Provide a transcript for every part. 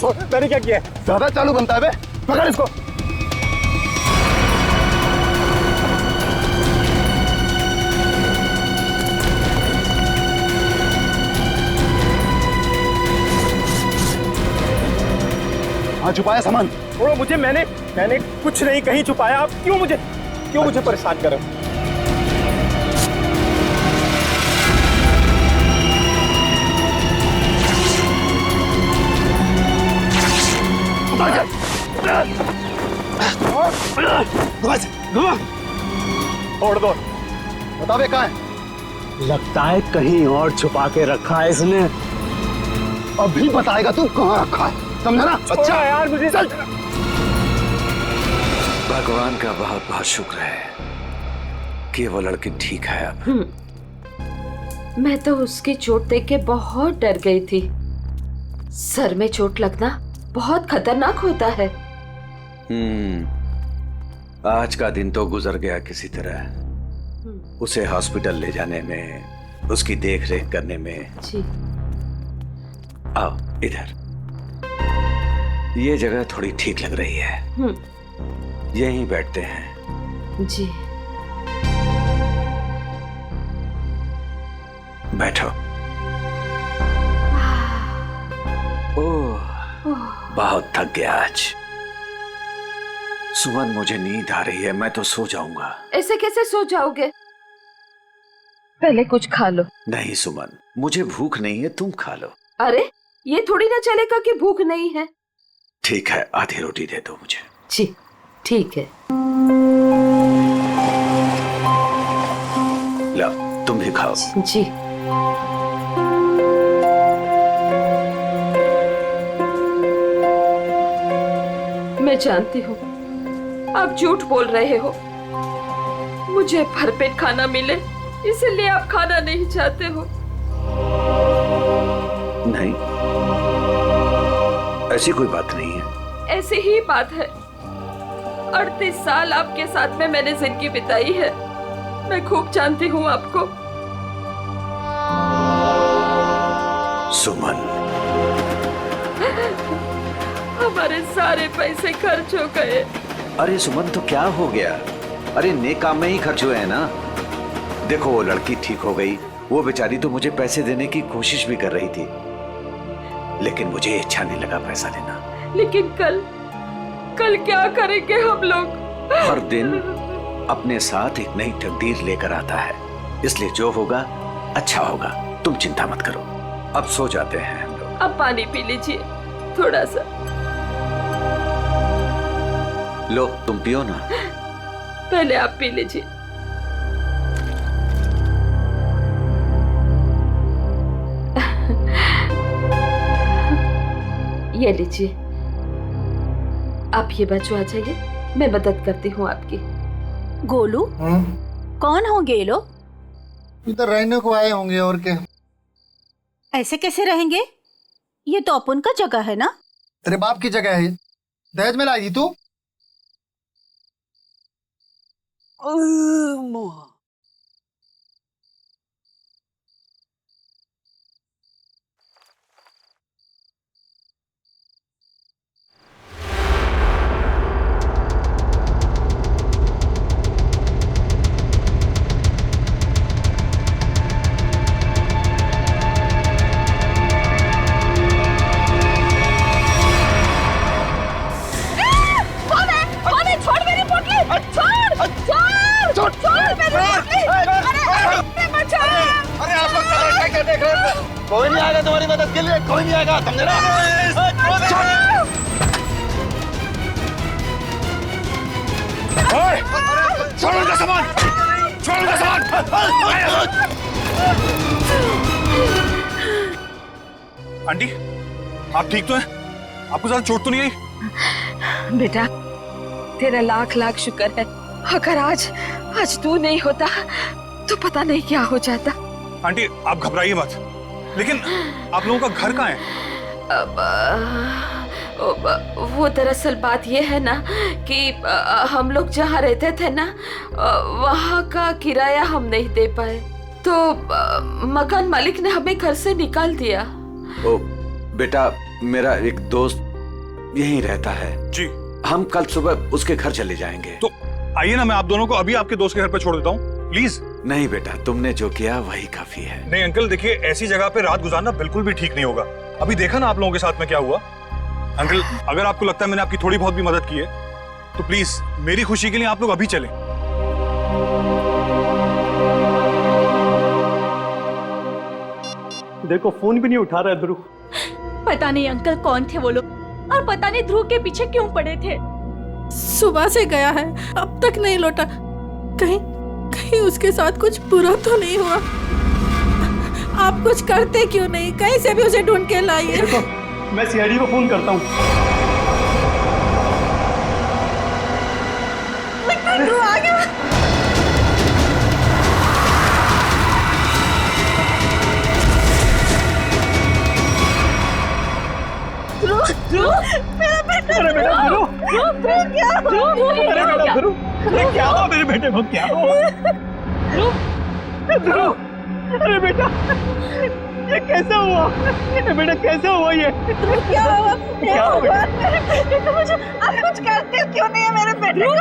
छोड़, मैंने क्या किया? ज्यादा चालू बनता है बे, पकड़ इसको। हाँ छुपाया सामान। छोड़ो मुझे, मैंने कुछ नहीं कहीं छुपाया। आप क्यों मुझे परेशान कर रहे हो? छोड़ दो। बता बे कहाँ है? लगता है कहीं और छुपा के रखा है इसने। अभी बताएगा तू कहाँ रखा है, समझा ना? अच्छा यार, मुझे चल। भगवान का बहुत बहुत शुक्र है कि वो लड़की ठीक है अब। मैं तो उसकी चोट देख के बहुत डर गई थी। सर में चोट लगना बहुत खतरनाक होता है। आज का दिन तो गुजर गया किसी तरह। उसे हॉस्पिटल ले जाने में, उसकी देख रेख करने में। जी। आओ इधर, ये जगह थोड़ी ठीक लग रही है। यहीं बैठते हैं। जी। बैठो। ओह, बहुत थक गया आज। सुमन, मुझे नींद आ रही है, मैं तो सो जाऊंगा। ऐसे कैसे सो जाओगे? पहले कुछ खा लो। नहीं सुमन, मुझे भूख नहीं है, तुम खा लो। अरे ये थोड़ी ना चलेगा कि भूख नहीं है। ठीक है, आधी रोटी दे दो मुझे। जी ठीक है। लो तुम भी खाओ। जी। मैं जानती हूँ आप झूठ बोल रहे हो। मुझे भरपेट खाना मिले इसलिए आप खाना नहीं चाहते हो। नहीं, ऐसी कोई बात नहीं है। ऐसी ही बात है। 38 साल आपके साथ में मैंने जिंदगी बिताई है। मैं खूब जानती हूँ आपको। सुमन, हमारे सारे पैसे खर्च हो गए। अरे सुमन, तो क्या हो गया? अरे नेक काम में ही खर्च हुए हैं ना। देखो वो लड़की ठीक हो गई, वो बेचारी तो मुझे पैसे देने की कोशिश भी कर रही थी, लेकिन मुझे अच्छा नहीं लगा पैसा देना। लेकिन कल क्या करेंगे हम लोग? हर दिन अपने साथ एक नई तकदीर लेकर आता है, इसलिए जो होगा अच्छा होगा। तुम चिंता मत करो, अब सो जाते हैं हम लोग। अब पानी पी लीजिए थोड़ा सा। लो तुम पियो ना। पहले आप पी लीजिए। ये लीजिए। आप ये बचो, आ जाइए, मैं मदद करती हूँ आपकी। गोलू, कौन होंगे ये लोग? इधर रहने को आए होंगे और क्या। ऐसे कैसे रहेंगे? ये तो अपन का जगह है ना। तेरे बाप की जगह है, दहेज में लाई थी तू। कोई नहीं आएगा तुम्हारी मदद के लिए, कोई नहीं आएगा, समझे ना? छोड़ उनका सामान, छोड़ उनका सामान। आंटी, आप ठीक तो हैं? आपको ज्यादा चोट तो नहीं आई? बेटा तेरा लाख लाख शुक्र है। अगर आज तू नहीं होता तो पता नहीं क्या हो जाता। आंटी आप घबराइए मत, लेकिन आप लोगों का घर कहाँ है? वो दरअसल बात ये है ना कि हम लोग जहाँ रहते थे ना वहाँ का किराया हम नहीं दे पाए, तो मकान मालिक ने हमें घर से निकाल दिया। ओ बेटा, मेरा एक दोस्त यहीं रहता है। जी हम कल सुबह उसके घर चले जाएंगे। तो आइए ना, मैं आप दोनों को अभी आपके दोस्त के घर पे छोड़ देता हूँ, प्लीज। नहीं बेटा, तुमने जो किया वही काफी है। नहीं अंकल, देखिए ऐसी जगह पे रात गुजारना बिल्कुल भी ठीक नहीं होगा। अभी देखा ना आप लोगों के साथ में क्या हुआ। अंकल, अगर आपको लगता है मैंने आपकी थोड़ी बहुत भी मदद की है तो प्लीज मेरी खुशी के लिए आप लोग अभी चलें। देखो फोन भी नहीं उठा रहा है ध्रुव। पता नहीं अंकल कौन थे वो लोग, और पता नहीं ध्रुव के पीछे क्यों पड़े थे। सुबह से गया है, अब तक नहीं लौटा। कहीं कहीं उसके साथ कुछ बुरा तो नहीं हुआ। आप कुछ करते क्यों नहीं? कहीं से भी उसे ढूंढ के लाइए। देखो मैं सीआईडी को फोन करता हूँ। ध्रुव आ गया। मेरा बेटा अरे बेटा ध्रुव, क्या अरे बेटा ध्रुव, अरे क्या हुआ मेरे बेटे को? क्या हुआ ध्रुव? अरे बेटा ये कैसा हुआ? ये बेटा कैसा हुआ? ये क्या हुआ? क्या हुआ? मेरे बेटे को मुझे आप कुछ करते क्यों नहीं है मेरे बेटे को?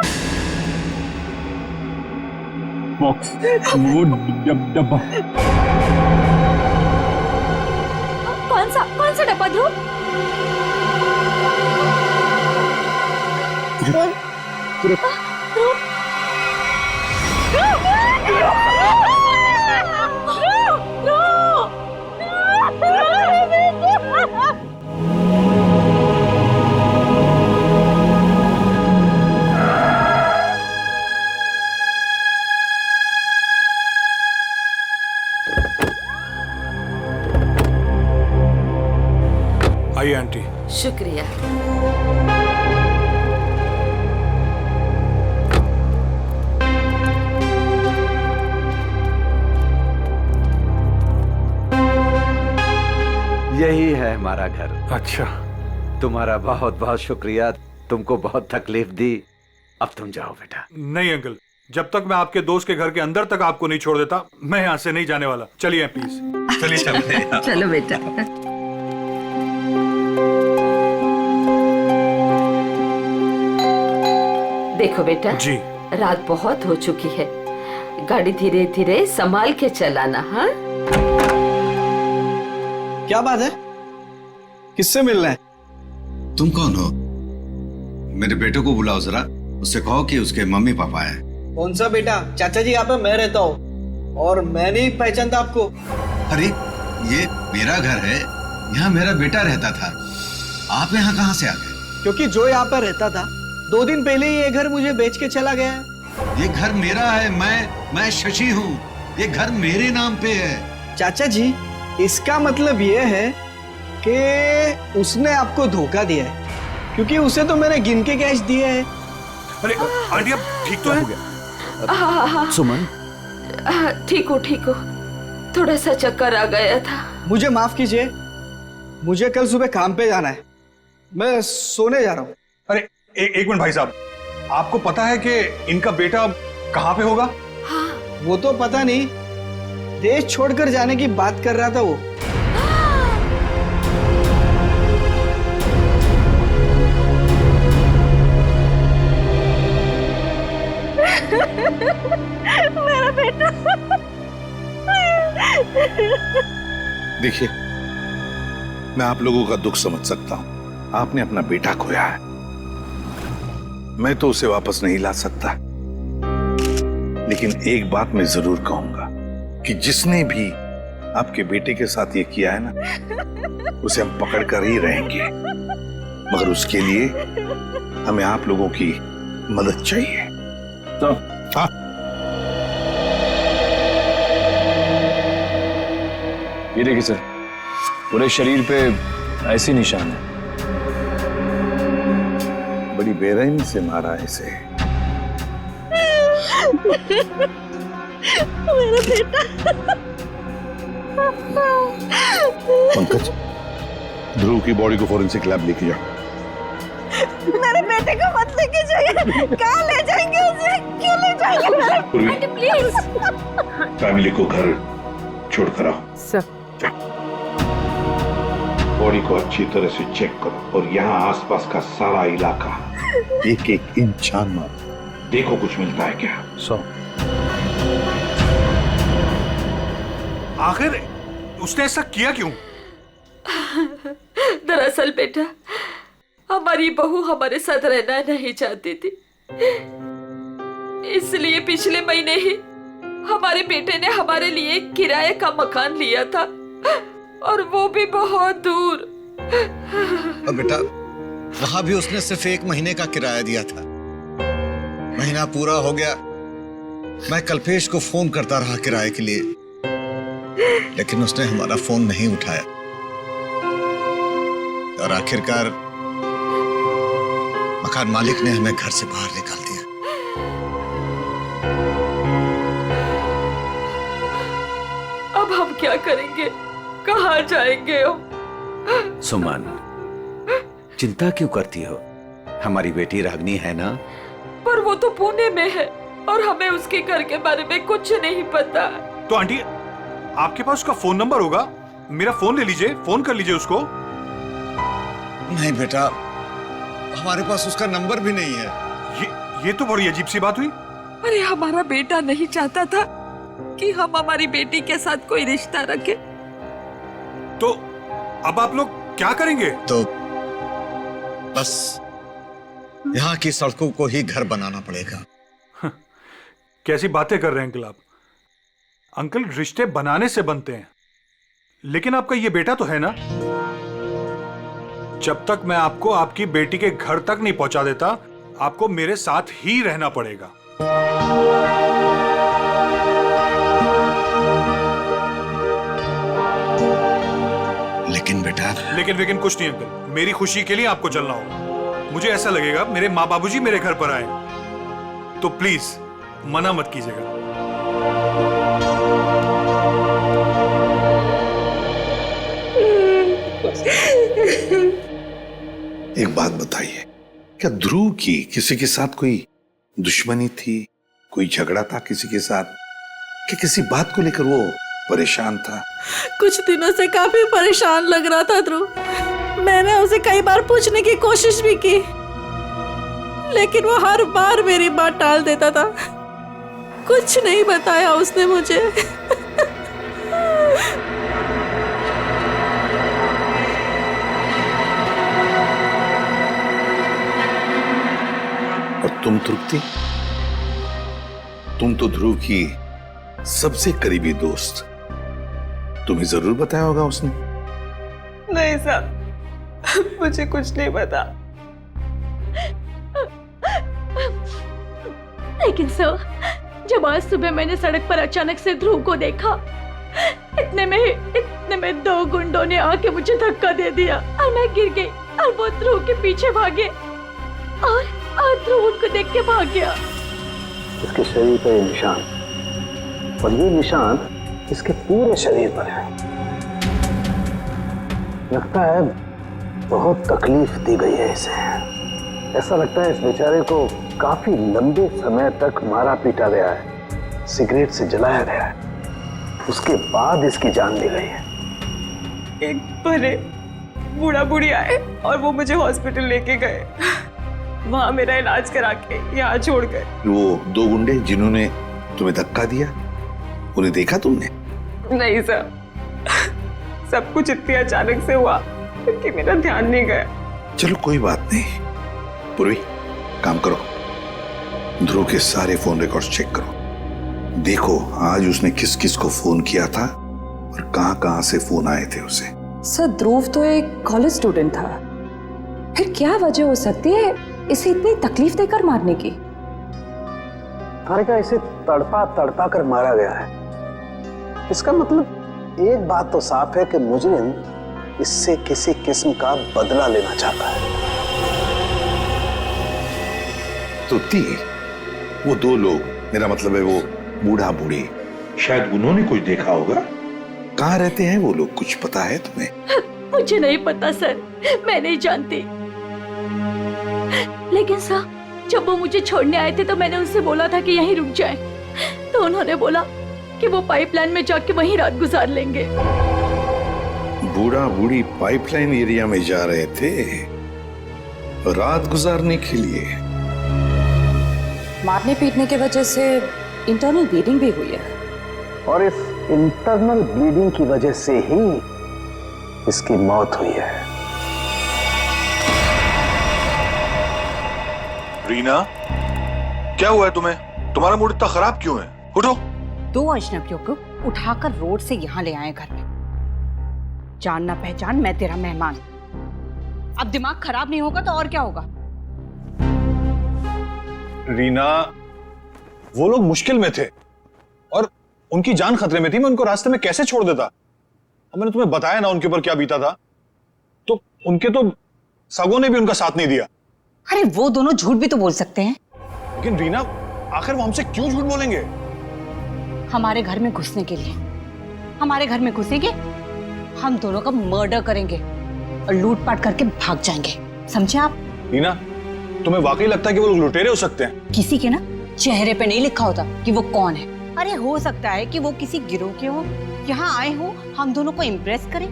बॉक्स, वो डब्बा। कौन सा डब्बा ध्रुव? आइए आंटी। शुक्रिया। यही है हमारा घर। अच्छा, तुम्हारा बहुत बहुत शुक्रिया, तुमको बहुत तकलीफ दी। अब तुम जाओ बेटा। नहीं अंकल, जब तक मैं आपके दोस्त के घर के अंदर तक आपको नहीं छोड़ देता मैं यहाँ से नहीं जाने वाला। चलिए प्लीज, चलिए चलते हैं। चलो बेटा। देखो बेटा जी। रात बहुत हो चुकी है, गाड़ी धीरे धीरे संभाल के चलाना। हाँ, क्या बात है? किससे मिलना है? तुम कौन हो? मेरे बेटे को बुलाओ जरा, उससे कहो कि उसके मम्मी पापा है। कौन सा बेटा? चाचा जी यहाँ पे मैं रहता हूँ और मैं नहीं पहचानता आपको। अरे ये मेरा घर है, यहाँ मेरा बेटा रहता था। आप यहाँ कहाँ से आ गए? क्योंकि जो यहाँ पर रहता था 2 दिन पहले ही ये घर मुझे बेच के चला गया है। ये घर मेरा है, मैं शशि हूँ। ये घर मेरे नाम पे है। चाचा जी, इसका मतलब ये है कि उसने आपको धोखा दिया है, क्योंकि उसे तो मैंने गिन के कैश दिए हैं। अरे आंटी, आप ठीक तो हैं? सुमन, ठीक हो। थोड़ा सा चक्कर आ गया था। मुझे माफ कीजिए, मुझे कल सुबह काम पे जाना है, मैं सोने जा रहा हूँ। अरे एक मिनट भाई साहब, आपको पता है कि इनका बेटा कहाँ पे होगा? वो तो पता नहीं, देश छोड़कर जाने की बात कर रहा था वो। मेरा बेटा। देखिए, मैं आप लोगों का दुख समझ सकता हूं। आपने अपना बेटा खोया है, मैं तो उसे वापस नहीं ला सकता, लेकिन एक बात मैं जरूर कहूंगा कि जिसने भी आपके बेटे के साथ ये किया है ना, उसे हम पकड़ कर ही रहेंगे। मगर उसके लिए हमें आप लोगों की मदद चाहिए। तो हाँ, ये देखिए सर, पूरे शरीर पे ऐसी निशान है। बड़ी बेरहमी से मारा है इसे। मेरा बेटा। पंकज, ध्रुव की बॉडी को फोरेंसिक लैब लेके जाओ। मेरे बेटे को मत लेके जाइए। कहाँ ले जाएंगे उसे? क्यों ले जाएंगे? प्लीज फैमिली को घर छोड़ कर आओ। सर। बॉडी को अच्छी तरह से चेक करो और यहाँ आसपास का सारा इलाका एक एक इंच छान मारो, देखो कुछ मिलता है क्या। आखिर उसने ऐसा किया क्यों? दरअसल बेटा, हमारी बहू हमारे साथ रहना नहीं चाहती थी, इसलिए पिछले महीने ही हमारे बेटे ने हमारे लिए किराए का मकान लिया था, और वो भी बहुत दूर। बेटा, वहां भी उसने सिर्फ 1 महीने का किराया दिया था। महीना पूरा हो गया, मैं कल्पेश को फोन करता रहा किराए के लिए, लेकिन उसने हमारा फोन नहीं उठाया और आखिरकार मकान मालिक ने हमें घर से बाहर निकाल दिया। अब हम क्या करेंगे, कहाँ जाएंगे हम? सुमन, चिंता क्यों करती हो? हमारी बेटी रागनी है ना? पर वो तो पुणे में है और हमें उसके घर के बारे में कुछ नहीं पता। तो आंटी, आपके पास उसका फोन नंबर होगा, मेरा फोन ले लीजिए, फोन कर लीजिए उसको। नहीं बेटा, हमारे पास उसका नंबर भी नहीं है। ये तो बड़ी अजीब सी बात हुई। अरे हमारा बेटा नहीं चाहता था कि हम हमारी बेटी के साथ कोई रिश्ता रखें। तो अब आप लोग क्या करेंगे? तो बस यहाँ की सड़कों को ही घर बनाना पड़ेगा। कैसी बातें कर रहे हैं अंकल आप? अंकल, रिश्ते बनाने से बनते हैं, लेकिन आपका ये बेटा तो है ना। जब तक मैं आपको आपकी बेटी के घर तक नहीं पहुंचा देता, आपको मेरे साथ ही रहना पड़ेगा। लेकिन बेटा, लेकिन कुछ नहीं अंकल, मेरी खुशी के लिए आपको चलना होगा। मुझे ऐसा लगेगा मेरे माँ बाबूजी मेरे घर पर आए, तो प्लीज मना मत कीजिएगा। एक बात बताइए, क्या ध्रुव की किसी के साथ कोई दुश्मनी थी, कोई झगड़ा था किसी के साथ, कि किसी बात को लेकर वो परेशान था? कुछ दिनों से काफी परेशान लग रहा था ध्रुव। मैंने उसे कई बार पूछने की कोशिश भी की, लेकिन वो हर बार मेरी बात टाल देता था। कुछ नहीं बताया उसने मुझे। और तुम तृप्ति, तुम तो ध्रुव की सबसे करीबी दोस्त, तुम्हें जरूर बताया होगा उसने। नहीं साहब, मुझे कुछ नहीं पता। लेकिन सर, जब आज सुबह मैंने सड़क पर अचानक से ध्रुव को देखा, इतने में 2 गुंडों ने आके मुझे धक्का दे दिया और मैं गिर गई और वो ध्रुव के पीछे भागे और ध्रुव उनको देख के भाग गया। इसके शरीर पर ये निशान, और ये निशान इसके पूरे शरीर पर है। लगता है बहुत तकलीफ दी गई है इसे। ऐसा लगता है इस बेचारे को काफी लंबे समय तक मारा पीटा गया है, सिगरेट से जलाया गया है, उसके बाद इसकी जान ली गई है। एक बड़े बूढ़ा बुढ़ी आए और वो मुझे हॉस्पिटल लेके गए, वहां मेरा इलाज करा के यहाँ छोड़ गए। वो 2 गुंडे जिन्होंने तुम्हें धक्का दिया, उन्हें देखा तुमने? नहीं सर, सब कुछ इतनी अचानक से हुआ कि मेरा ध्यान नहीं गया। चलो कोई बात नहीं। पूर्वी, काम करो, ध्रुव के सारे फोन रिकॉर्ड्स चेक करो, देखो आज उसने किस किस को फोन किया था और कहां से फोन आए थे उसे। सर, ध्रुव तो एक कॉलेज स्टूडेंट था, फिर क्या वजह हो सकती है इसे इतनी तकलीफ देकर मारने की? तारिका, इसे तड़पा तड़पा कर मारा गया है। इसका मतलब एक बात तो साफ है कि मुजरिम इससे किसी किस्म का बदला लेना चाहता है। तो वो 2 लोग, मेरा मतलब है वो बूढ़ा बूढ़ी, शायद उन्होंने कुछ देखा होगा। कहाँ रहते हैं वो लोग, कुछ पता है तुम्हें? मुझे नहीं पता सर, मैं नहीं जानती। लेकिन सर, जब वो मुझे छोड़ने आए थे तो मैंने उनसे बोला था कि यहीं रुक जाएं, तो उन्होंने बोला कि वो पाइपलाइन में जाके वहीं रात गुजार लेंगे। बूढ़ा बूढ़ी पाइपलाइन एरिया में जा रहे थे रात गुजारने के लिए। मारने पीटने की वजह से इंटरनल ब्लीडिंग भी हुई है और इस इंटरनल ब्लीडिंग की वजह से ही इसकी मौत हुई है। रीना, क्या हुआ है तुम्हें? तुम्हारा मूड इतना खराब क्यों है? उठो। 2 अजनबियों को उठाकर रोड से यहाँ ले आए घर में। जान ना पहचान, मैं तेरा मेहमान। अब दिमाग खराब नहीं होगा तो और क्या होगा? रीना, वो लोग मुश्किल में थे और उनकी जान खतरे में थी। मैं उनको रास्ते में कैसे छोड़ देता? अब मैंने तुम्हें बताया ना उनके ऊपर क्या बीता था। तो उनके तो सगों ने भी उनका साथ नहीं दिया। अरे वो दोनों झूठ भी तो बोल सकते हैं। लेकिन रीना, आखिर वो हमसे क्यों झूठ बोलेंगे? हमारे घर में घुसने के लिए। हमारे घर में घुसेंगे, हम दोनों का मर्डर करेंगे और लूटपाट करके भाग जाएंगे, समझे आप? रीना, तुम्हें वाकई लगता है कि वो लोग लुटेरे हो सकते हैं? किसी के ना चेहरे पे नहीं लिखा होता कि वो कौन है। अरे हो सकता है कि वो किसी गिरोह के हो, यहाँ आए हो हम दोनों को इम्प्रेस करें,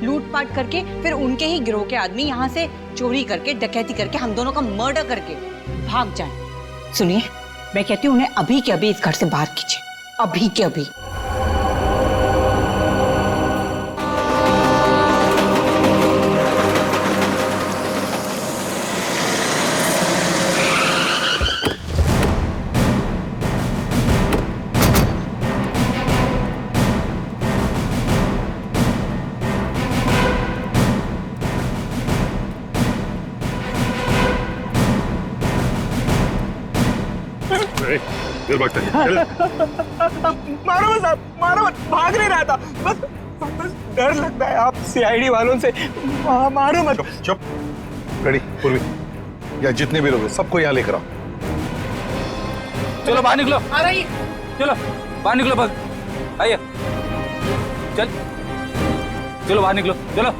लूटपाट करके फिर उनके ही गिरोह के आदमी यहाँ से चोरी करके डकैती करके हम दोनों का मर्डर करके भाग जाएं। सुनिए, मैं कहती हूँ उन्हें अभी के अभी इस घर से बाहर कीजिए, अभी के अभी। मारो मत साहब, मारो मत। भाग नहीं रहा था, बस डर लगता है आप सीआईडी वालों से। मारो मत। चुप। रेडी पूर्वी, या जितने भी लोग हैं सबको यहाँ लेकर आओ। चलो बाहर निकलो। आ रही। चलो बाहर निकलो, बस आइए। चलो बाहर निकलो, चलो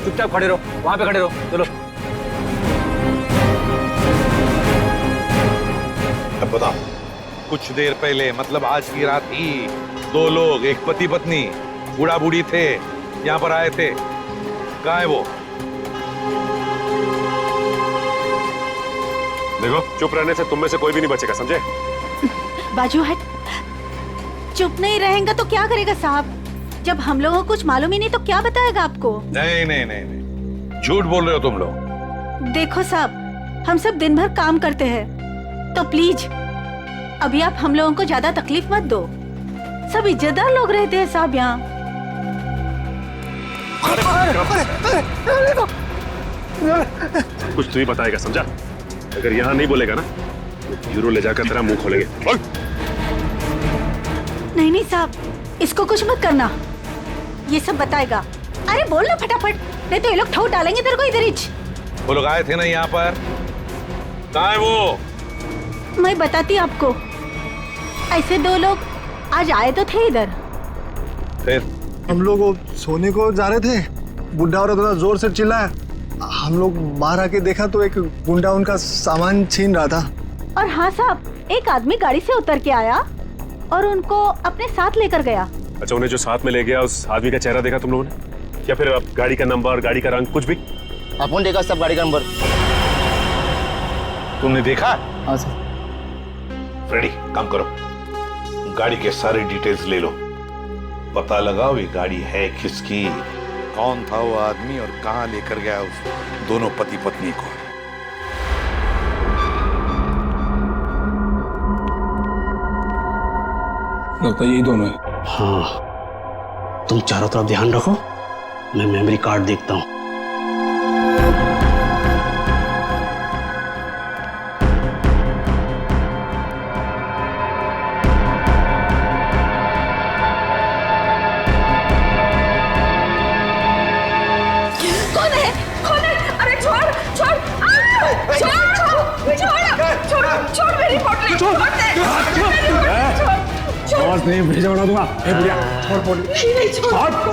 चुपचाप खड़े रहो, वहां पे खड़े रहो। चलो अब बताओ, कुछ देर पहले मतलब आज की रात ही 2 लोग, एक पति पत्नी, बूढ़ा बूढ़ी थे, यहाँ पर आए थे। कहाँ है वो? देखो, चुप रहने से तुम में से कोई भी नहीं बचेगा, समझे? बाजू हट। चुप नहीं रहेगा तो क्या करेगा साहब? जब हम लोगों को कुछ मालूम ही नहीं तो क्या बताएगा आपको? नहीं नहीं नहीं नहीं, झूठ बोल रहे हो तुम लोग। देखो साहब, हम सब दिन भर काम करते हैं, तो प्लीज अभी आप हम लोगों को ज्यादा तकलीफ मत दो। सब इज्जतदार लोग रहते हैं साहब यहाँ। कुछ तू ही बताएगा, समझा? अगर यहाँ नहीं बोलेगा ना तो ब्यूरो ले जाकर तेरा मुंह खोलेंगे। नहीं नहीं साहब, इसको कुछ मत करना, ये सब बताएगा। अरे बोल ना फटाफट, नहीं तो ये लोग ठोक डालेंगे तेरे को इधर ही। वो लोग आए थे ना यहाँ पर, कहाँ है वो? मैं बताती आपको। ऐसे 2 लोग आज आए तो थे इधर। फिर हम लोग सोने को जा रहे थे, बुढ़ा औरत थोड़ा जोर से चिल्लाया। हम लोग बाहर आके देखा तो एक गुंडा उनका सामान छीन रहा था। और हाँ साहब, एक आदमी गाड़ी से उतर के आया और उनको अपने साथ लेकर गया। अच्छा, उन्हें जो साथ में ले गया उस आदमी का चेहरा देखा तुम लोगों ने? या फिर अब गाड़ी का नंबर, गाड़ी का रंग, कुछ भी? अपन देखा सब गाड़ी का नंबर। तुमने देखा? हाँ सर। रेडी, काम करो, गाड़ी के सारे डिटेल्स ले लो, पता लगाओ ये गाड़ी है किसकी, कौन था वो आदमी और कहां लेकर गया उस दोनों पति पत्नी को। लगता है यही दोनों है। हाँ, तुम चारों तरफ ध्यान रखो, मैं मेमोरी कार्ड देखता हूँ। आवाज नहीं, भेजा बना दूंगा। ए बुढ़िया, छोड़ छोड़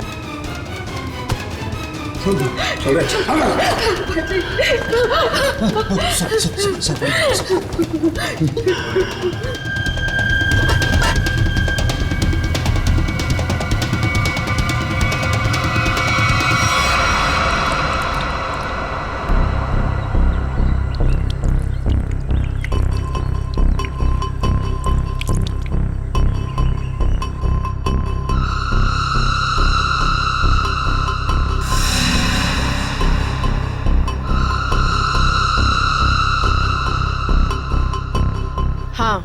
हाँ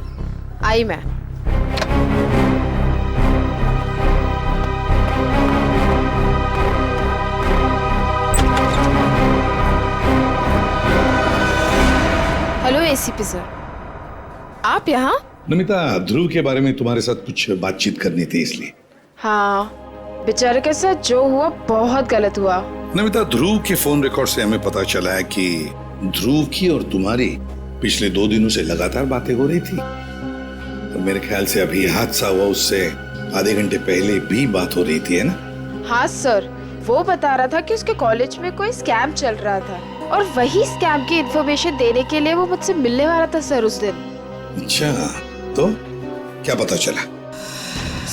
आई मैं। हेलो एसीपी सर, आप यहाँ? नमिता, ध्रुव के बारे में तुम्हारे साथ कुछ बातचीत करनी थी इसलिए। हाँ, बेचारे के साथ जो हुआ बहुत गलत हुआ। नमिता, ध्रुव के फोन रिकॉर्ड से हमें पता चला है कि ध्रुव की और तुम्हारी पिछले 2 दिनों से लगातार बातें हो रही थी। और मेरे ख्याल से अभी हादसा हुआ उससे आधे घंटे पहले भी बात हो रही थी, है ना? हाँ सर, वो बता रहा था कि उसके कॉलेज में कोई स्कैम चल रहा था और वही स्कैम की इन्फॉर्मेशन देने के लिए वो मुझसे मिलने वाला था सर उस दिन। अच्छा, तो क्या पता चला?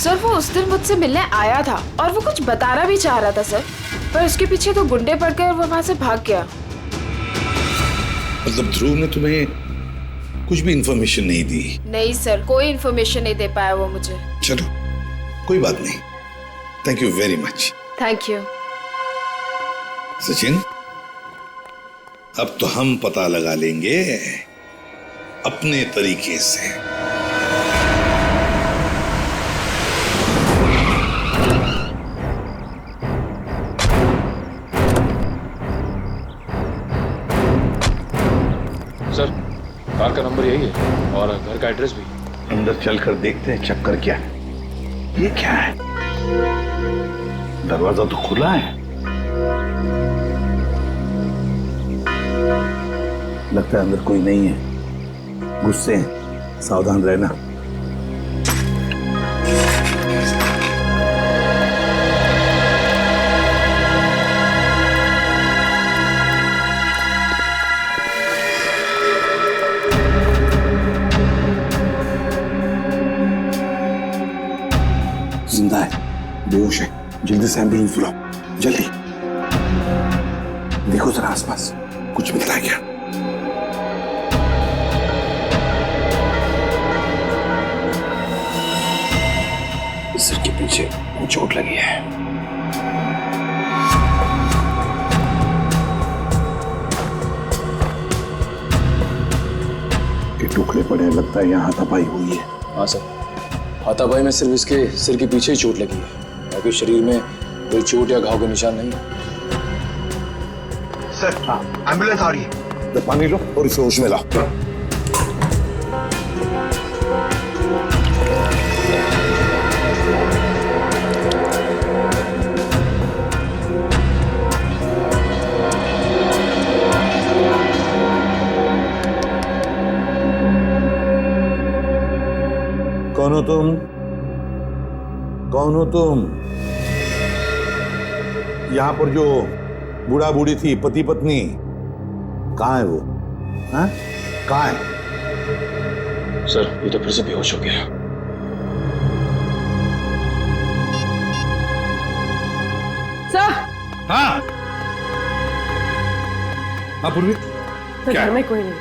सर वो उस दिन मुझसे मिलने आया था और वो कुछ बताना भी चाह रहा था सर, पर उसके पीछे तो गुंडे पड़ गए और वो वहां से भाग गया। मतलब ध्रुव ने तुम्हें कुछ भी इन्फॉर्मेशन नहीं दी? नहीं सर, कोई इन्फॉर्मेशन नहीं दे पाया वो मुझे। चलो कोई बात नहीं, thank you very much. Thank you. Sachin, अब तो हम पता लगा लेंगे अपने तरीके से। सर, कार का नंबर यही है और घर का एड्रेस भी। अंदर चलकर देखते हैं चक्कर क्या है। ये क्या है? दरवाजा तो खुला है। लगता है अंदर कोई नहीं है। गुस्से हैं, सावधान रहना। जिंदा है, बेहोश है। जल्दी से एम्बुलेंस बुलाओ, जल्दी। देखो जरा आसपास कुछ मिल रहा है क्या? सिर के पीछे चोट लगी है। के टुकड़े पड़े, लगता है यहाँ हाथापाई हुई है। हाँ सर, हाथापाई में सिर्फ इसके सिर के पीछे ही चोट लगी है, बाकी शरीर में कोई चोट या घाव के निशान नहीं है। सर, हाँ, एम्बुलेंस आ रही है। तो पानी लो और इसे होश में लाओ। कौन हो तुम? कौन हो तुम? यहां पर जो बूढ़ा बूढ़ी थी, पति पत्नी, कहां है वो? हाँ? कहां है? सर, ये तो फिर से बेहोश हो गया। सर। हाँ। हाँ पूर्वी। तो घर में कोई नहीं।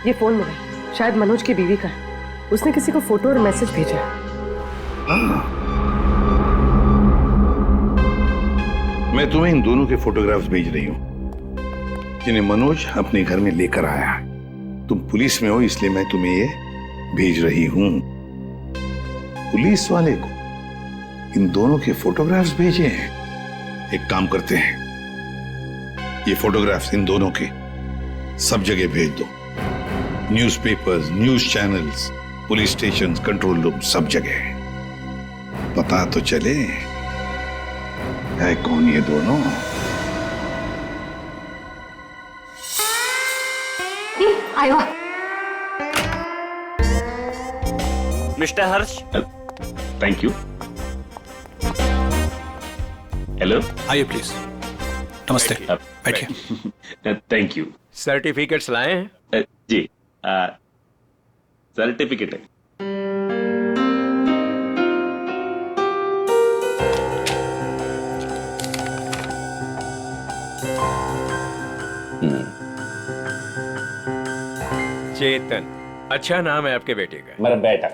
ये फोन मिला, शायद मनोज की बीवी का है। उसने किसी को फोटो और मैसेज भेजा है। मैं तुम्हें इन दोनों के फोटोग्राफ्स भेज रही हूं जिन्हें मनोज अपने घर में लेकर आया है। तुम पुलिस में हो इसलिए मैं तुम्हें ये भेज रही हूं। पुलिस वाले को इन दोनों के फोटोग्राफ्स भेजे हैं। एक काम करते हैं, ये फोटोग्राफ्स इन दोनों के सब जगह भेज दो। Newspapers, news channels, police station, control room, सब जगह। पता तो चले है कौन ये दोनों। आयो। Mister Harsh. Thank you. Hello, आइए प्लीज। नमस्ते, बैठिए। Thank you. सर्टिफिकेट्स लाए हैं? जी, सर्टिफिकेट है। चेतन, अच्छा नाम है आपके बेटे का। मेरा बेटा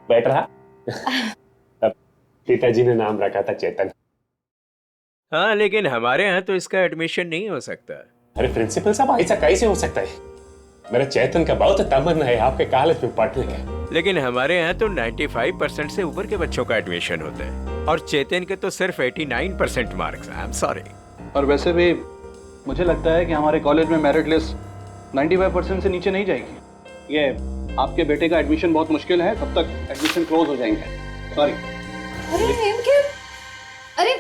बैठ रहा। पिताजी ने नाम रखा था चेतन। हाँ, लेकिन हमारे यहाँ तो इसका एडमिशन नहीं हो सकता। अरे प्रिंसिपल साहब, ऐसा कैसे हो सकता है? मेरे चेतन का बहुत तमन्ना है आपके कॉलेज में पढ़ने का। लेकिन हमारे यहाँ तो 95% से ऊपर के बच्चों का एडमिशन होता है और चेतन के तो सिर्फ 89% मार्क्स। I am sorry. और वैसे भी मुझे लगता है कि हमारे कॉलेज में मेरिट लिस्ट 95% से नीचे नहीं जाएगी। ये आपके बेटे का एडमिशन बहुत मुश्किल है, तब तक एडमिशन क्लोज हो जाएंगे। सॉरी। अरे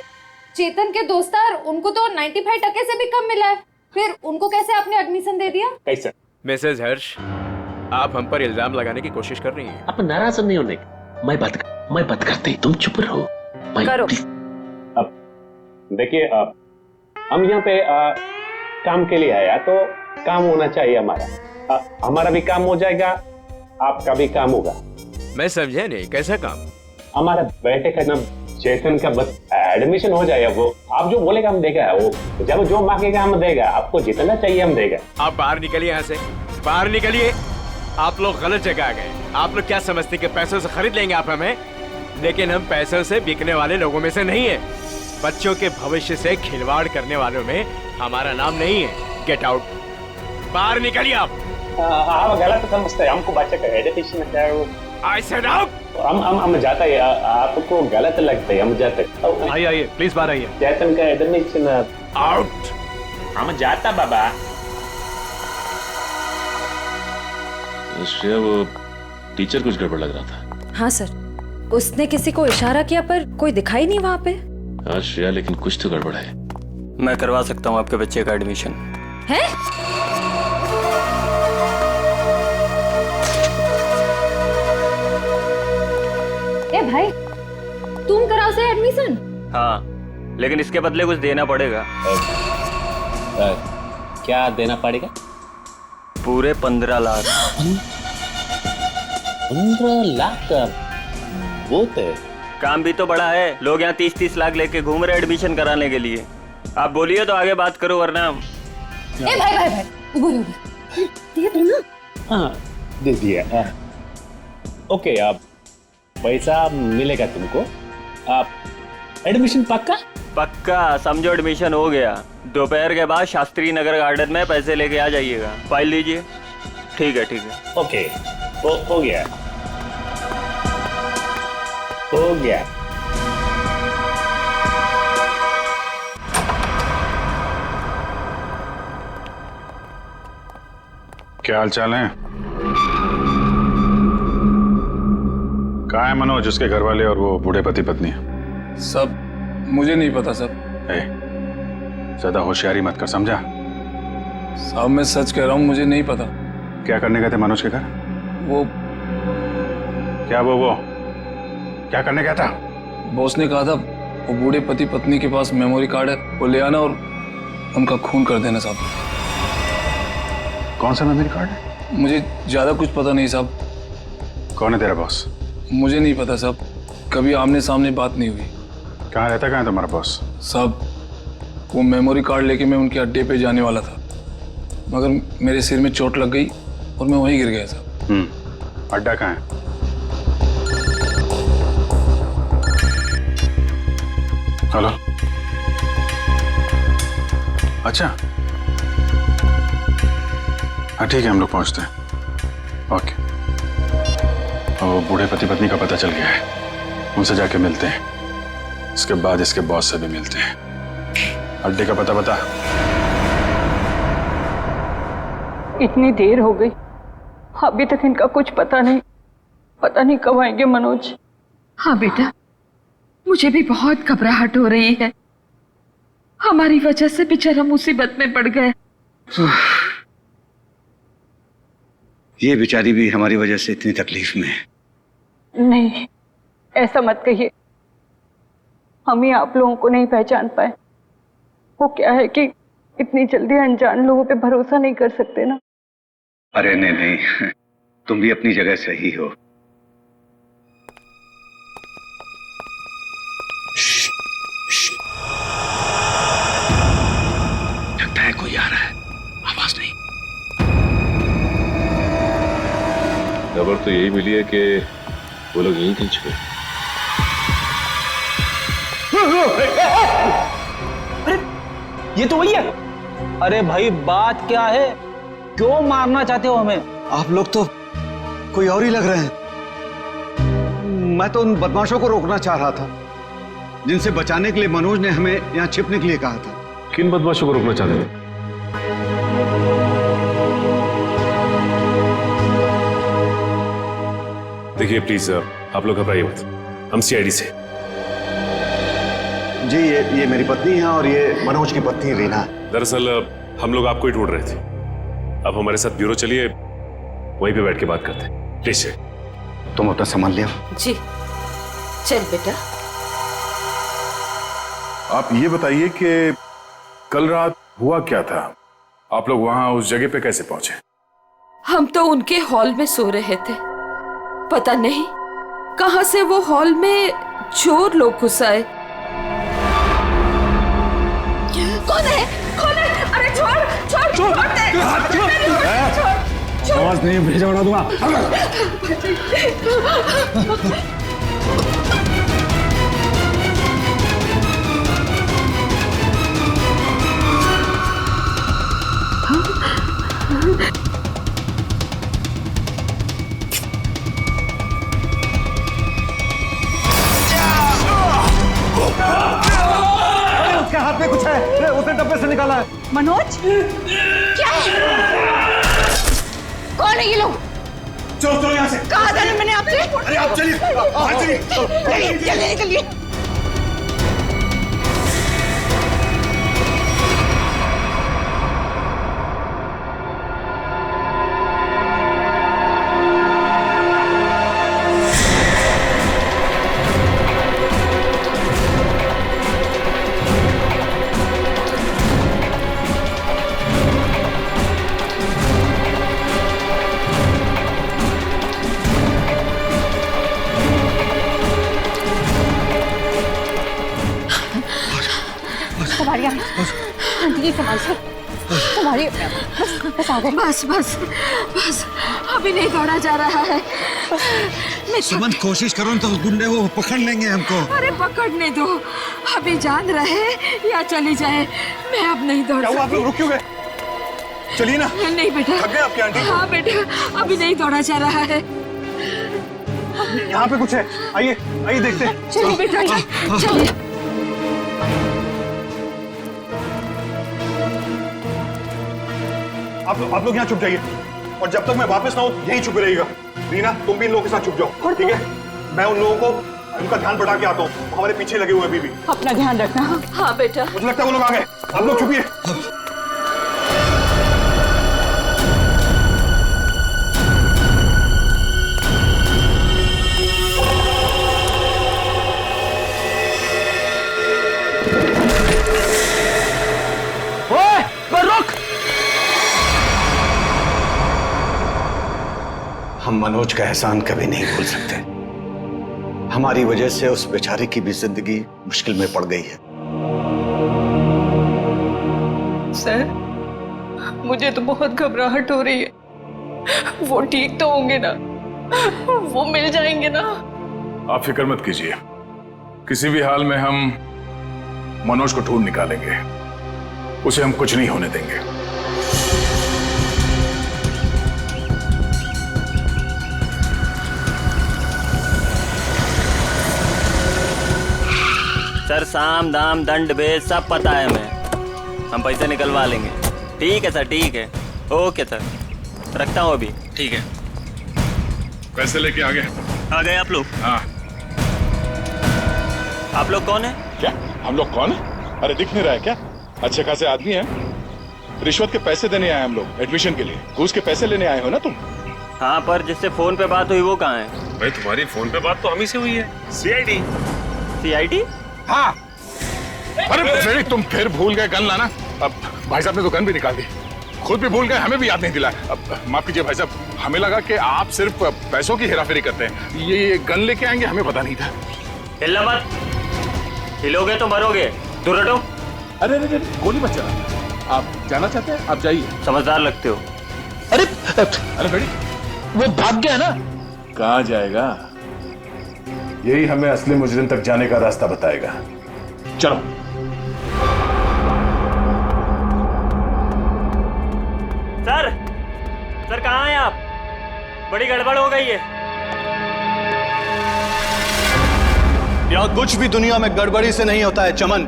चेतन के दोस्तार, उनको तो 95% से भी कम मिला है, फिर उनको कैसे आपने एडमिशन दे दिया? कैसे? मिसेज हर्ष, आप हम पर इल्जाम लगाने की कोशिश कर रही हैं। आप नाराज नहीं होने, मैं बात करते, तुम चुप रहो। करो। अब देखिए, हम यहाँ पे काम के लिए आया तो काम होना चाहिए हमारा। हमारा भी काम हो जाएगा, आपका भी काम होगा। मैं समझा नहीं, कैसा काम? हमारा बेटे का नाम चेतन का एडमिशन हो जाएगा। वो आप जो बोलेगा हम देगा, वो जब जो मांगेगा हम देगा, आपको जितना चाहिए हम देगा। आप बाहर निकलिए यहाँ से, बाहर निकलिए। आप लोग गलत जगह आ गए। आप लोग क्या समझते कि पैसों से खरीद लेंगे आप हमें? लेकिन हम पैसों से बिकने वाले लोगों में से नहीं है। बच्चों के भविष्य से खिलवाड़ करने वालों में हमारा नाम नहीं है। गेट आउट, बाहर निकलिए आप। आप गलत समझते हैं, हमको बच्चे का एजुकेशन है। I said out। हम जाता है, आपको गलत लगता है, हम जाते हैं। आइए प्लीज बाहर आइए। चेतन का एडमिशन आउट। हम जाता बाबा। श्रेया, वो टीचर कुछ गड़बड़ लग रहा था। हाँ सर, उसने किसी को इशारा किया पर कोई दिखाई नहीं वहाँ पे। हाँ श्रेया, लेकिन कुछ तो गड़बड़ है। मैं करवा सकता हूँ आपके बच्चे का एडमिशन। है? ए भाई, तुम कराओ से एडमिशन? हाँ, लेकिन इसके बदले कुछ देना पड़ेगा। क्या देना पड़ेगा? पूरे 15 लाख। 15 लाख का बहुत है। काम भी तो बड़ा है, लोग यहाँ 30-30 लाख लेके घूम रहे एडमिशन कराने के लिए। आप बोलिए तो आगे बात करो, वरना। ए भाई, उबो दे दो ना। हाँ दे दिया। ओके, आप पैसा मिलेगा तुमको। आप एडमिशन पक्का समझो, एडमिशन हो गया। दोपहर के बाद शास्त्री नगर गार्डन में पैसे लेके आ जाइएगा। फाइल लीजिए। ठीक है। ओके, हो गया। क्या हाल चाल है? कहाँ है मनोज, उसके घर वाले और वो बूढ़े पति पत्नी? सब मुझे नहीं पता सब। ज्यादा होशियारी मत कर, समझा? साहब मैं सच कह रहा हूँ, मुझे नहीं पता। क्या करने गए थे मनोज के घर? वो क्या करने गया था? बॉस ने कहा था वो बूढ़े पति पत्नी के पास मेमोरी कार्ड है, वो ले आना और उनका खून कर देना साहब। कौन सा मेमोरी कार्ड है? मुझे ज्यादा कुछ पता नहीं साहब। कौन है तेरा बॉस? मुझे नहीं पता साहब, कभी आमने सामने बात नहीं हुई। कहाँ रहता, कहाँ है तुम्हारा बॉस? साहब वो मेमोरी कार्ड लेके मैं उनके अड्डे पे जाने वाला था, मगर मेरे सिर में चोट लग गई और मैं वहीं गिर गया साहब। अड्डा कहाँ है? हेलो, अच्छा हाँ ठीक है, हम लोग पहुंचते हैं। ओके। और वो बूढ़े पति पत्नी का पता चल गया है, उनसे जाके मिलते हैं। इसके बाद इसके बॉस से भी मिलते हैं। अड्डे का पता बता। इतनी देर हो गई, अभी तक इनका कुछ पता नहीं कब आएंगे मनोज। हाँ बेटा, मुझे भी बहुत घबराहट हो रही है। हमारी वजह से बेचारा मुसीबत में पड़ गए। ये बेचारी भी हमारी वजह से इतनी तकलीफ में है। नहीं, ऐसा मत कहिए। हम ही आप लोगों को नहीं पहचान पाए। वो क्या है कि इतनी जल्दी अनजान लोगों पे भरोसा नहीं कर सकते ना। अरे नहीं, तुम भी अपनी जगह सही हो। लगता है कोई आ रहा है, आवाज नहीं। खबर तो यही मिली है कि वो लोग यहीं कहीं छुपे। अरे ये तो वही है। अरे भाई बात क्या है? क्यों मारना चाहते हो हमें? आप लोग तो कोई और ही लग रहे हैं। मैं तो उन बदमाशों को रोकना चाह रहा था जिनसे बचाने के लिए मनोज ने हमें यहाँ छिपने के लिए कहा था। किन बदमाशों को रोकना चाहते थे? देखिए प्लीज आप लोग घबराइए मत, हम सीआईडी से। जी ये मेरी पत्नी है और ये मनोज की पत्नी रीना है। दरअसल हम लोग आपको ही ढूंढ रहे थे। अब हमारे साथ ब्यूरो चलिए, वहीं पे बैठ के बात करते हैं। प्लीज तुम अपना सामान ले आओ। जी चल बेटा। आप ये बताइए कि कल रात हुआ क्या था? आप लोग वहां उस जगह पे कैसे पहुंचे? हम तो उनके हॉल में सो रहे थे, पता नहीं कहां से वो हॉल में चोर लोग घुस आए। कौन है? कौन है? अरे छोड़ छोड़ छोड़ दे। आवाज नहीं भेजा उड़ा दूंगा। उसके हाथ में कुछ है, उसने डब्बे से निकाला है। मनोज क्या है? कौन है ये लोग? चलो चलो यहाँ से। कहा था ना मैंने आपसे? अरे आप चलिए, बाहर चलिए। चलिए निकलिए। बस अभी नहीं दौड़ा जा रहा है। सुमन कोशिश करो तो गुंडे वो पकड़ लेंगे हमको। अरे पकड़ने दो, अभी जान रहे या चली जाए, मैं अब नहीं दौड़ सकती। आप लोग रुक क्यों गए? चलिए ना। नहीं बेटा। थक गए आपकी आंटी? हाँ बेटा, अभी नहीं दौड़ा जा रहा है। यहाँ पे कुछ है, आइए आइए देखते हैं। चलिए बेटा चलिए। आप लोग यहाँ छुप जाइए और जब तक मैं वापस ना आऊं यहीं छुपे रहिएगा। रीना तुम भी इन लोगों के साथ छुप जाओ, ठीक है? मैं उन लोगों को उनका ध्यान बढ़ा के आता हूँ, हमारे पीछे लगे हुए अभी भी। अपना ध्यान रखना। हाँ बेटा। मुझे लगता है वो लोग आ गए, आप लोग छुपिए। हम मनोज का एहसान कभी नहीं भूल सकते। हमारी वजह से उस बेचारे की भी जिंदगी मुश्किल में पड़ गई है। सर मुझे तो बहुत घबराहट हो रही है। वो ठीक तो होंगे ना? वो मिल जाएंगे ना? आप फिक्र मत कीजिए, किसी भी हाल में हम मनोज को ढूंढ निकालेंगे, उसे हम कुछ नहीं होने देंगे। सर साम दाम दंड भेद सब पता है हमें, हम पैसे निकलवा लेंगे। ठीक है सर, ठीक है, ओके सर, रखता हूँ अभी। ठीक है, पैसे लेके आ गए आप लोग? हाँ। आप लोग कौन है? क्या हम लोग कौन है? अरे दिख नहीं रहा है क्या? अच्छे खासे आदमी हैं, रिश्वत के पैसे देने आए हम लोग, एडमिशन के लिए। घूस के पैसे लेने आए हो ना तुम? हाँ, पर जिससे फोन पे बात हुई वो कहाँ है? भाई तुम्हारी फोन पे बात तो हम ही से हुई है। सीआईडी। सीआईडी? हाँ। अरे फिर तुम फिर भूल गए गन लाना। अब भाई साहब ने तो गन भी निकाल दी, खुद भी भूल गए, हमें भी याद नहीं दिलाया। अब माफ कीजिए भाई साहब, हमें लगा कि आप सिर्फ पैसों की हेराफेरी करते हैं, ये गन लेके आएंगे हमें पता नहीं था। हिलना मत, हिलोगे तो मरोगे, दूर हटो। अरे अरे गोली मत चला, आप जाना चाहते हैं आप जाइए। समझदार लगते हो। अरे अरे बेटी वो भाग गया ना। कहाँ जाएगा? यही हमें असली मुजरिम तक जाने का रास्ता बताएगा। चलो। सर सर कहाँ हैं आप? बड़ी गड़बड़ हो गई है। यहाँ कुछ भी दुनिया में गड़बड़ी से नहीं होता है चमन।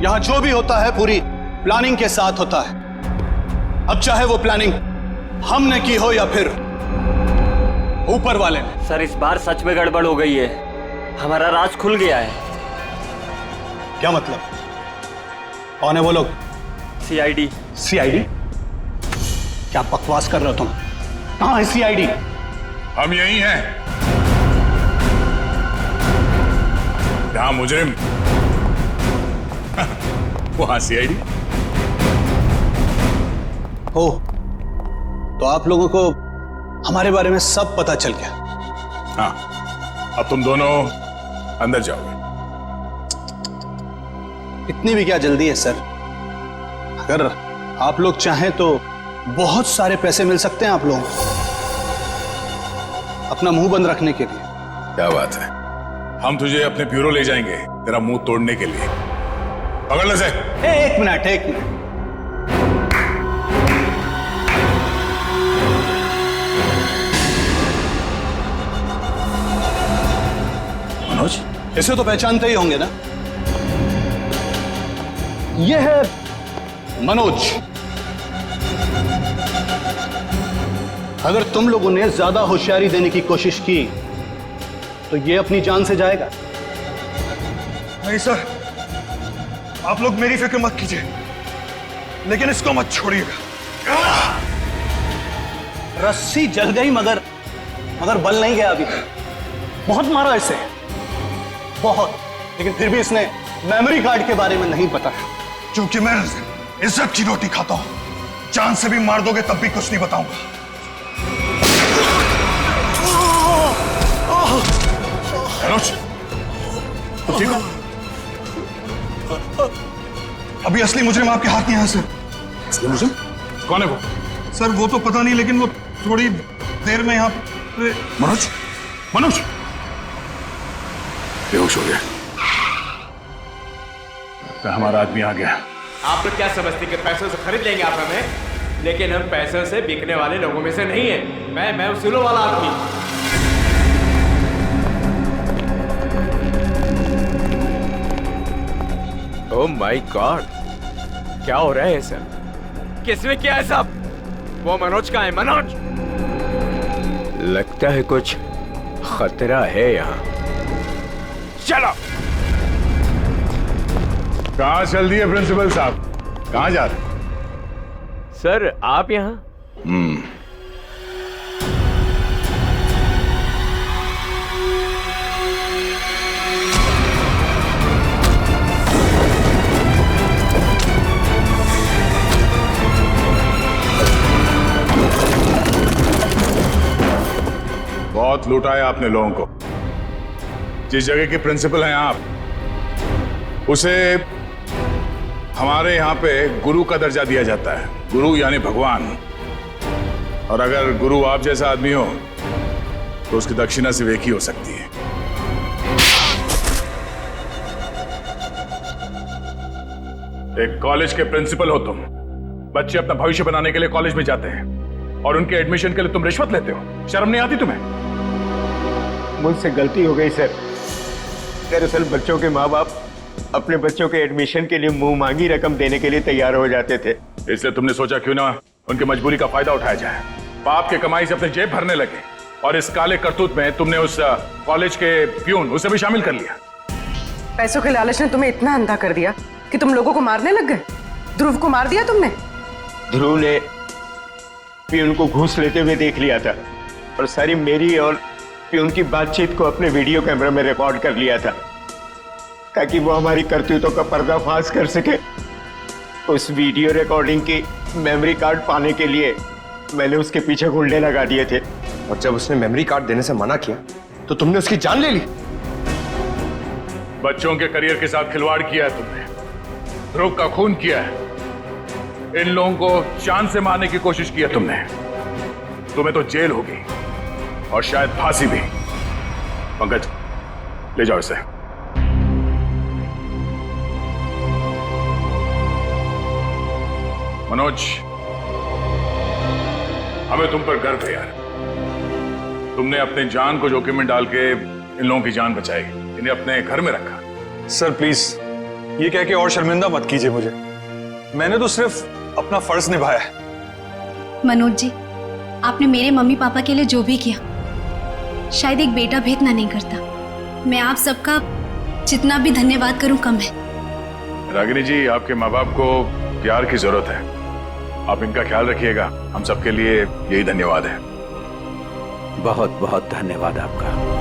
यहाँ जो भी होता है पूरी प्लानिंग के साथ होता है। अब चाहे वो प्लानिंग हमने की हो या फिर ऊपर वाले ने। सर इस बार सच में गड़बड़ हो गई है, हमारा राज खुल गया है। क्या मतलब? कौन है वो लोग? सीआईडी। सीआईडी? क्या बकवास कर रहे हो तुम? कहाँ है सीआईडी? हम यही हैं। जहां मुजरिम वहां सीआईडी। हो तो आप लोगों को हमारे बारे में सब पता चल गया। हाँ, अब तुम दोनों अंदर जाओगे। इतनी भी क्या जल्दी है सर? अगर आप लोग चाहें तो बहुत सारे पैसे मिल सकते हैं आप लोगों को अपना मुंह बंद रखने के लिए। क्या बात है, हम तुझे अपने ब्यूरो ले जाएंगे तेरा मुंह तोड़ने के लिए। पकड़ ले से। एक मिनट एक मिनट। मनोज, इसे तो पहचानते ही होंगे ना? यह है मनोज। अगर तुम लोगों ने ज्यादा होशियारी देने की कोशिश की तो ये अपनी जान से जाएगा। नहीं सर, आप लोग मेरी फिक्र मत कीजिए, लेकिन इसको मत छोड़िएगा। रस्सी जल गई मगर बल नहीं गया अभी तक। बहुत मारा इसे, बहुत, लेकिन फिर भी इसने मेमोरी कार्ड के बारे में नहीं पता। क्योंकि मैं इज्जत की रोटी खाता हूं, जान से भी मार दोगे तब भी कुछ नहीं बताऊंगा। मनोज, तुम ठीक हो? अभी असली मुजरिम आपके हाथ में है सर। असली मुजरिम? कौन है वो? सर वो तो पता नहीं, लेकिन वो थोड़ी देर में यहाँ पे। मनोज, मनोज बेहोश हो गया। हमारा आदमी आ गया। आप लोग क्या समझते कि पैसों से खरीद लेंगे आप हमें? लेकिन हम पैसों से बिकने वाले लोगों में से नहीं है। मैं उसूलों वाला आदमी। ओह माय गॉड, क्या हो रहा है सर? किसने किया है सब? वो मनोज का है। मनोज, लगता है कुछ खतरा है यहाँ। चलो। कहाँ चल दिए प्रिंसिपल साहब? कहाँ जा रहे? सर आप यहाँ? बहुत लूटा है आपने लोगों को। जिस जगह के प्रिंसिपल हैं आप, उसे हमारे यहाँ पे गुरु का दर्जा दिया जाता है। गुरु यानी भगवान। और अगर गुरु आप जैसा आदमी हो तो उसकी दक्षिणा सिर्फ एक ही हो सकती है। एक कॉलेज के प्रिंसिपल हो तुम। बच्चे अपना भविष्य बनाने के लिए कॉलेज में जाते हैं और उनके एडमिशन के लिए तुम रिश्वत लेते हो। शर्म नहीं आती तुम्हें? मुझसे गलती हो गई सर। दरअसल बच्चों के माँ बाप अपने बच्चों के एडमिशन के लिए मुंह मांगी रकम देने के लिए तैयार हो जाते थे। इसलिए तुमने सोचा क्यों ना उनकी मजबूरी का फायदा उठाया जाए। बाप के कमाई से अपने जेब भरने लगे और इस काले करतूत में तुमने उस कॉलेज के प्यून उसे भी शामिल कर लिया। पैसों के लालच ने तुम्हें इतना अंधा कर दिया कि तुम लोगों को मारने लग गए। ध्रुव को मार दिया तुमने। ध्रुव ने प्यून को घूस लेते हुए देख लिया था और सारी मेरी और प्यून की बातचीत को अपने वीडियो कैमरा में रिकॉर्ड कर लिया था ताकि वो हमारी करतूतों का पर्दाफाश कर सके। उस वीडियो रिकॉर्डिंग की मेमोरी कार्ड पाने के लिए मैंने उसके पीछे गुंडे लगा दिए थे और जब उसने मेमोरी कार्ड देने से मना किया तो तुमने उसकी जान ले ली। बच्चों के करियर के साथ खिलवाड़ किया है तुमने, ध्रुव का खून किया है, इन लोगों को जान से मारने की कोशिश की है तुमने। तुम्हें तो जेल होगी और शायद फांसी भी। पंकज, ले जाओ इसे। मनोज, हमें तुम पर गर्व है यार। तुमने अपनी जान को जोखिम में डाल के इन लोगों की जान बचाई, इन्हें अपने घर में रखा। सर प्लीज ये कह के और शर्मिंदा मत कीजिए मुझे, मैंने तो सिर्फ अपना फर्ज निभाया है। मनोज जी, आपने मेरे मम्मी पापा के लिए जो भी किया, शायद एक बेटा भी इतना नहीं करता। मैं आप सबका जितना भी धन्यवाद करूं कम है। रागिनी जी, आपके माँ बाप को प्यार की जरूरत है, आप इनका ख्याल रखिएगा। हम सबके लिए यही धन्यवाद है। बहुत बहुत धन्यवाद आपका।